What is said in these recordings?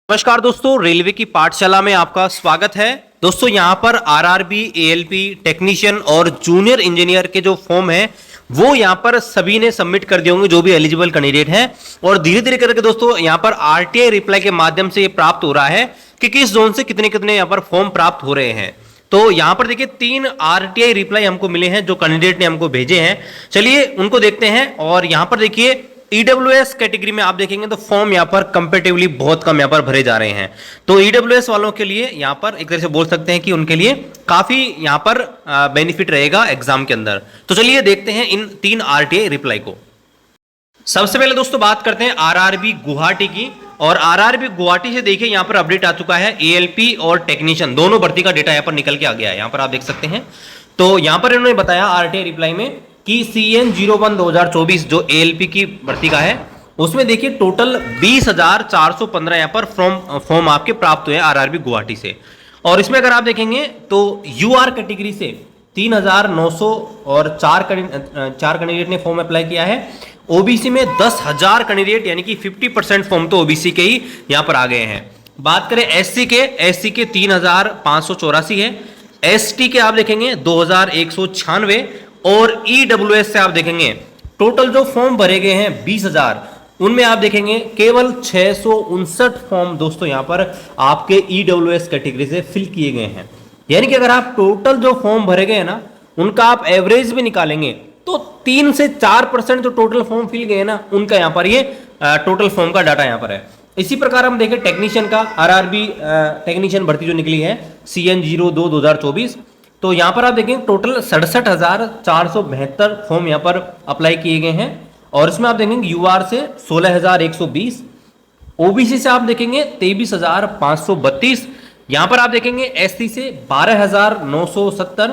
नमस्कार दोस्तों, रेलवे की पाठशाला में आपका स्वागत है। दोस्तों यहाँ पर आरआरबी, एएलपी, टेक्नीशियन और जूनियर इंजीनियर के जो फॉर्म है वो यहाँ पर सभी ने सबमिट कर दिए होंगे जो भी एलिजिबल कैंडिडेट हैं। और धीरे धीरे करके दोस्तों यहाँ पर आरटीआई रिप्लाई के माध्यम से ये प्राप्त हो रहा है कि किस जोन से कितने कितने यहाँ पर फॉर्म प्राप्त हो रहे हैं। तो यहाँ पर देखिए 3 आरटीआई रिप्लाई हमको मिले हैं जो कैंडिडेट ने हमको भेजे हैं। चलिए उनको देखते हैं। और यहाँ पर देखिए ईडब्ल्यूएस कैटेगरी में आप देखेंगे तो फॉर्म यहाँ पर कंपेटिवली बहुत कम यहाँ पर भरे जा रहे हैं। तो ईडब्ल्यूएस वालों के लिए यहाँ पर एक तरह से बोल सकते हैं कि उनके लिए काफी यहाँ पर बेनिफिट रहेगा एग्जाम के अंदर। तो चलिए देखते हैं इन 3 आरटीआई रिप्लाई को। सबसे पहले दोस्तों बात करते हैं आरआरबी गुवाहाटी की। और आरआरबी गुवाहाटी से देखिए यहाँ पर अपडेट आ चुका है। एएलपी और टेक्नीशियन दोनों भर्ती का डेटा यहाँ पर निकल के आ गया है, यहाँ पर आप देख सकते हैं। तो यहाँ पर इन्होंने बताया आरटीआई रिप्लाई में कि CN01 2024 जो एएलपी की भर्ती का है उसमें देखिए टोटल 20,415 यहाँ पर फॉर्म आपके प्राप्त हुए हैं आरआरबी गुवाहाटी से। और इसमें अगर आप देखेंगे तो यूआर कैटेगरी से 3,900 और 4 कैंडिडेट ने फॉर्म अप्लाई किया है। ओबीसी में 10,000 कैंडिडेट यानी कि 50% फॉर्म तो ओबीसी के ही यहाँ पर आ गए हैं। बात करें एससी के 3,584 है। एसटी के आप देखेंगे 2,196 और ईडब्ल्यूएस से आप देखेंगे टोटल जो फॉर्म भरे गए हैं 20,000, उनमें आप देखेंगे केवल 659 फॉर्म दोस्तों यहाँ पर आपके ईडब्ल्यूएस कैटेगरी से फिल किए गए हैं। यानी कि अगर आप टोटल जो फॉर्म भरे गए हैं ना उनका आप एवरेज भी निकालेंगे तो 3 से 4% जो टोटल फॉर्म फिल गए ना उनका यहाँ पर ये टोटल फॉर्म का डाटा यहाँ पर है। इसी प्रकार हम देखें टेक्नीशियन का, आरआरबी टेक्नीशियन भर्ती जो निकली है CN02 2024, तो यहाँ पर आप देखेंगे टोटल 67,472 फॉर्म यहाँ पर अप्लाई किए गए हैं। और इसमें आप देखेंगे यूआर से 16,120, ओबीसी से आप देखेंगे 23,532, यहाँ पर आप देखेंगे एससी से 12,970,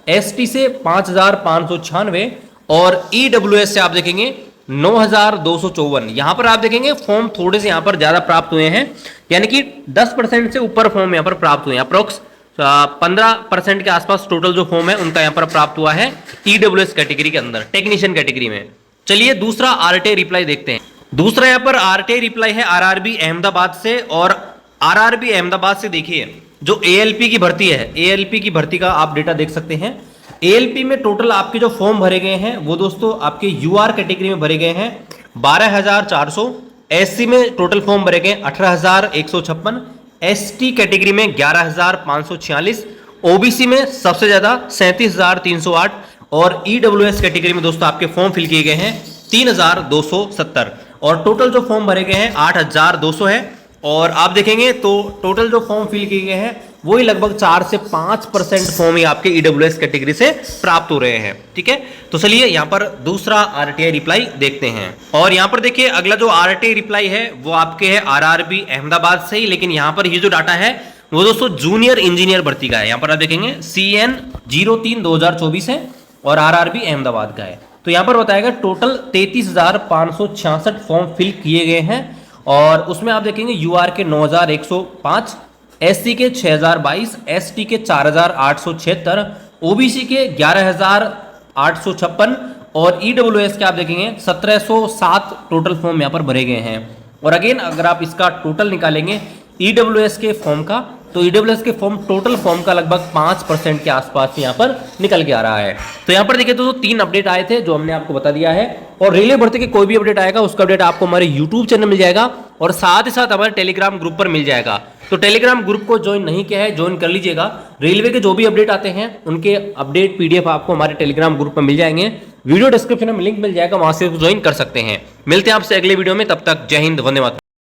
एसटी से 5,596 और ईडब्ल्यूएस से आप देखेंगे 9,254। यहाँ पर आप देखेंगे फॉर्म थोड़े से यहाँ पर ज्यादा प्राप्त हुए हैं, यानी कि 10% से ऊपर फॉर्म यहाँ पर प्राप्त हुए हैं। अप्रोक्स 15% के आसपास टोटल जो फॉर्म है उनका यहाँ पर प्राप्त हुआ है ईडब्ल्यूएस कैटेगरी के अंदर, टेक्नीशियन कैटेगरी में। चलिए दूसरा आरटीआई रिप्लाई देखते हैं। दूसरा यहाँ पर आरटीआई रिप्लाई है आरआरबी अहमदाबाद से। और आरआरबी अहमदाबाद से देखिए जो एएलपी की भर्ती है, एएलपी की भर्ती का आप डेटा देख सकते हैं। एएलपी में टोटल आपके जो फॉर्म भरे गए हैं वो दोस्तों आपके यूआर कैटेगरी में भरे गए हैं 12,400, एससी में टोटल फॉर्म भरे गए 18,156, एसटी कैटेगरी में 11,546, ओबीसी में सबसे ज्यादा 37,308 और ईडब्ल्यूएस कैटेगरी में दोस्तों आपके फॉर्म फिल किए गए हैं 3,270। और टोटल जो फॉर्म भरे गए हैं 8,200 है। और आप देखेंगे तो टोटल जो फॉर्म फिल किए गए हैं वही लगभग 4 से 5% फॉर्म ही आपके ईडब्ल्यूएस कैटेगरी से प्राप्त हो रहे हैं। ठीक है, तो चलिए यहाँ पर दूसरा आरटीआई रिप्लाई देखते हैं। और यहाँ पर देखिए अगला जो आरटीआई रिप्लाई है वो आपके है आरआरबी अहमदाबाद से ही, लेकिन यहाँ पर ये जो डाटा है वो दोस्तों जूनियर इंजीनियर भर्ती का है। यहाँ पर आप देखेंगे CN03 2024 है और आरआरबी अहमदाबाद का है। तो यहाँ पर बताएगा टोटल 33,566 फॉर्म फिल किए गए हैं। और उसमें आप देखेंगे यूआर के 9,105, एससी के 6,022, एसटी के 4,876, ओबीसी के 11,856 और ईडब्ल्यूएस के आप देखेंगे 1,707 टोटल फॉर्म यहाँ पर भरे गए हैं। और अगेन अगर आप इसका टोटल निकालेंगे ईडब्ल्यूएस के फॉर्म का तो ईडब्ल्यूएस के फॉर्म टोटल फॉर्म का लगभग 5% के आसपास यहाँ पर निकल के आ रहा है। तो यहाँ पर देखिए दोस्तों 3 अपडेट आए थे जो हमने आपको बता दिया है। और रेलवे भर्ती के कोई भी अपडेट आएगा उसका अपडेट आपको हमारे यूट्यूब चैनल मिल जाएगा और साथ ही साथ हमारे टेलीग्राम ग्रुप पर मिल जाएगा। तो टेलीग्राम ग्रुप को ज्वाइन नहीं किया है ज्वाइन कर लीजिएगा। रेलवे के जो भी अपडेट आते हैं उनके अपडेट PDF आपको हमारे टेलीग्राम ग्रुप पर मिल जाएंगे। वीडियो डिस्क्रिप्शन में लिंक मिल जाएगा, वहां से ज्वाइन कर सकते हैं। मिलते हैं आपसे अगले वीडियो में, तब तक जय हिंद, वंदे मातरम।